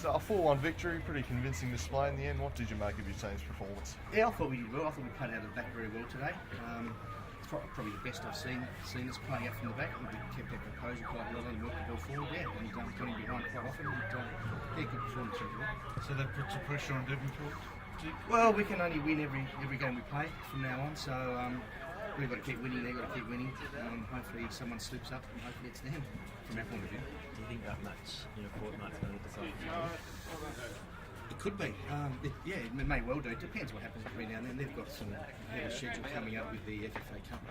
So a 4-1 victory, pretty convincing display in the end. What did you make of your team's performance? Yeah, I thought we did well. I thought we played out of the back very well today. It's probably the best I've seen us playing out from the back. We kept our composure quite well and worked the ball forward, and got in behind quite often. Good performance overall. So that puts the pressure on Devonport? Well, we can only win every game we play from now on, so we've got to keep winning, they've got to keep winning. Hopefully someone slips up and hopefully it's them from our point of view. Do you think that match in a fortnight's going to decide? It could be. It may well do. It depends what happens between now and then. They've got some schedule coming up with the FFA Cup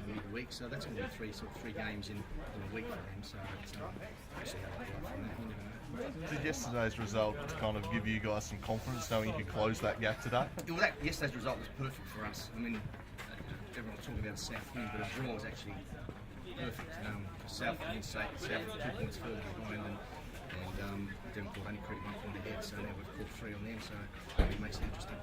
midweek, so that's going to be three games in a week for them. So we'll see how they go from that. You never know. Did yesterday's result kind of give you guys some confidence knowing you could close that gap today? Well, yesterday's result was perfect for us. I mean, everyone was talking about a South win, but a draw was actually perfect. South wins South 2 points further behind, and Devonport only creeped 1 point ahead, so now we've caught 3 on them, so it makes it interesting.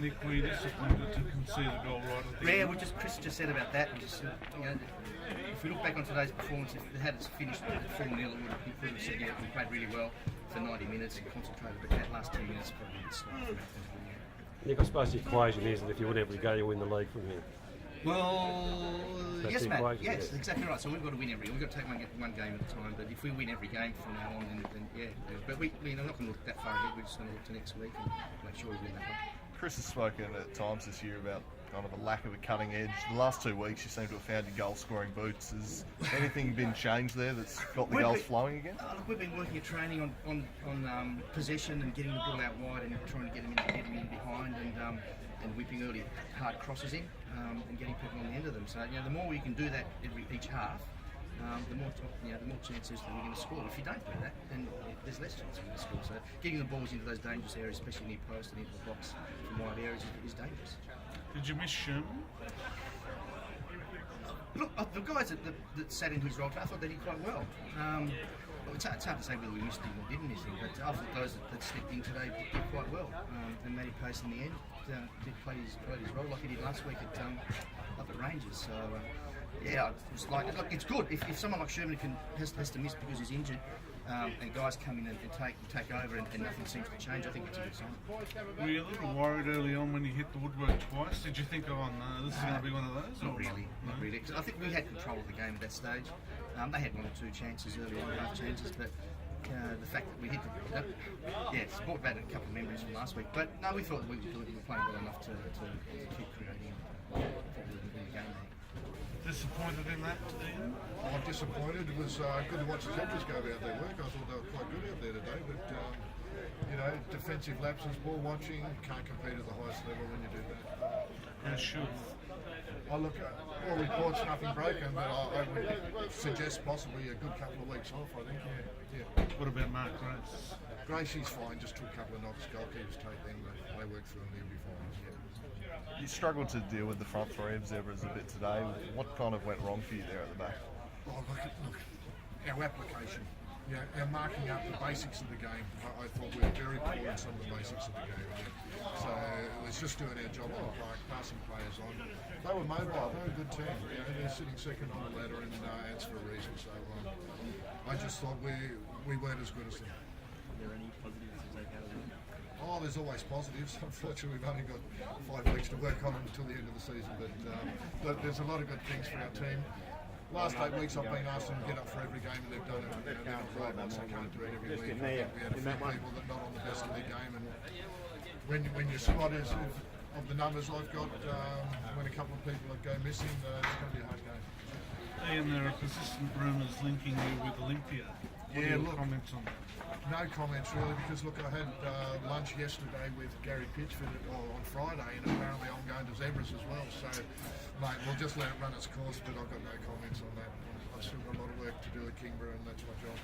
Nick, were you disappointed to concede a goal right at the end? Yeah, Chris just said about that. If we look back on today's performance, if it had finished at 4-0, we could have said, we played really well for 90 minutes and concentrated, but that last 10 minutes probably a bit slow from that point of view. Nick, I suppose the equation is that if you win every game, you win the league from here. Well, That's yes, Matt. equation, Yes, yeah. Exactly right. So we've got to win we've got to take one game at a time. But if we win every game from now on, then yeah. But we're not going to look that far ahead. We're just going to look to next week and make sure we win that one. Chris has spoken at times this year about kind of a lack of a cutting edge. The last 2 weeks you seem to have found your goal scoring boots. Has anything been changed there that's got the goals flowing again? Look, we've been working at training on possession and getting the ball out wide and trying to get them in behind and whipping early hard crosses in and getting people on the end of them. So the more we can do that each half, the more chances that we're going to score. If you don't do that, then there's less chance we're going to score. So getting the balls into those dangerous areas, especially near post and into the box from wide areas, is dangerous. Did you miss Sherman? Look, the guys that sat in his role, I thought they did quite well. It's hard to say whether we missed him or didn't miss him, but I thought those that slipped in today did quite well. And Matty Pace in the end did play his role like he did last week up at Rangers. So it's like, look, it's good if someone like Sherman has to miss because he's injured. And guys come in and take over and nothing seems to change. I think it's a good sign. Were you a little worried early on when you hit the woodwork twice? Did you think, oh no, this is going to be one of those? Not really. I think we had control of the game at that stage. They had 1 or 2 chances early on, half chances, but the fact that we hit it's brought back a couple of memories from last week. But no, we thought we were playing well enough to keep creating in the game there. Disappointed in that, Ian? I'm disappointed. It was good to watch the Zebras go about their work. I thought they were quite good out there today, but defensive lapses, ball watching, can't compete at the highest level when you do that. And should. I look at all reports, nothing broken, but I would suggest possibly a good couple of weeks off. I think, yeah. What about Mark Grace? Gracie's fine. Just took a couple of knocks. Goalkeepers take them, but they work through them. They'll be fine. Yeah. You struggled to deal with the front three of Zebras a bit today. What kind of went wrong for you there at the back? Oh, look, our application, our marking up the basics of the game. I thought we were very poor in some of the basics of the game. Yeah. So it was just doing our job on the park, passing players on. They were mobile. They're a good team. They're sitting second on the ladder, and that's for a reason. So I just thought we weren't as good as them. Are there any positives to take out of it? Oh, there's always positives. Unfortunately, we've only got 5 weeks to work on it until the end of the season, but there's a lot of good things for our team. Last 8 weeks I've been asked them to get up for every game and they've done it. They've tried once, they can't do it every week. We had a few people that not on the best of their game, and when your squad is of the numbers I've got, when a couple of people that go missing, it's going to be a hard game. Ian, there are persistent rumours linking you with Olympia. What are your comments on that? No comments really, because look, I had lunch yesterday with Gary Pitchford on Friday, and apparently I'm going to Zebras as well. So, mate, we'll just let it run its course. But I've got no comments on that. I've still got a lot of work to do at Kingborough, and that's my job.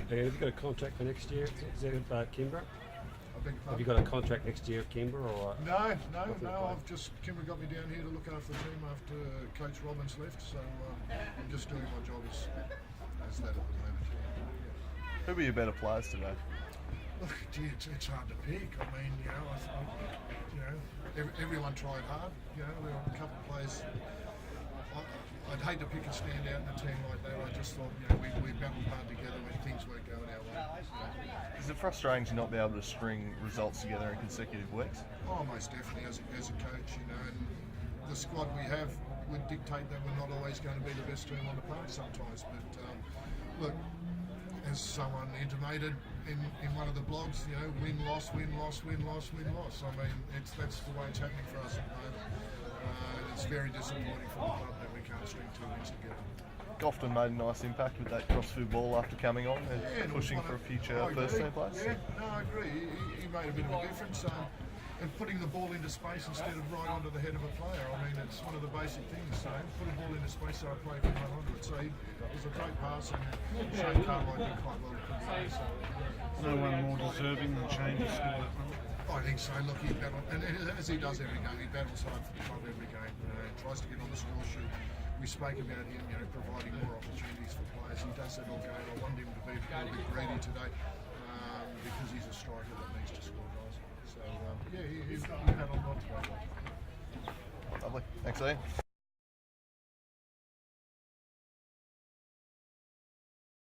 Have you got a contract for next year? Is it Canberra? Have you got a contract next year at Canberra? Or No. I've just Kimber got me down here to look after the team after Coach Robbins left, so I'm just doing my job as that at the moment. Who were your better players today? Look, gee, it's hard to pick. I mean, everyone tried hard. There were a couple of players. I'd hate to pick a standout in a team like that. I just thought, we battled hard together when things weren't going our way. Is it frustrating to not be able to string results together in consecutive weeks? Oh, most definitely. As a coach, you know, and the squad we have would dictate that we're not always going to be the best team on the park sometimes. But look, as someone intimated in one of the blogs, you know, win, loss, win, loss, win, loss, win, loss. I mean, that's the way it's happening for us at the moment. It's very disappointing for the club that we can't string 2 wins together. Gofton made a nice impact with that cross-field ball after coming on and pushing for a future first team place. Yeah, no, I agree. He made a bit of a difference. And putting the ball into space instead of right onto the head of a player. I mean, it's one of the basic things. So put a ball into space so a player can run onto it. So it was a great pass, and Shane Cartwright did quite well to put it in. So, No one more deserving than Shane to score that one. I think so. Look, he battled, and as he does every game, he battles hard for the club every game. Tries to get on the score sheet. We spoke about him, you know, providing more opportunities for players. He does that all game. I want him to be a little bit greedy today because he's a striker that needs to score goals. So yeah, he battled not to go. Lovely. Thanks, Ian.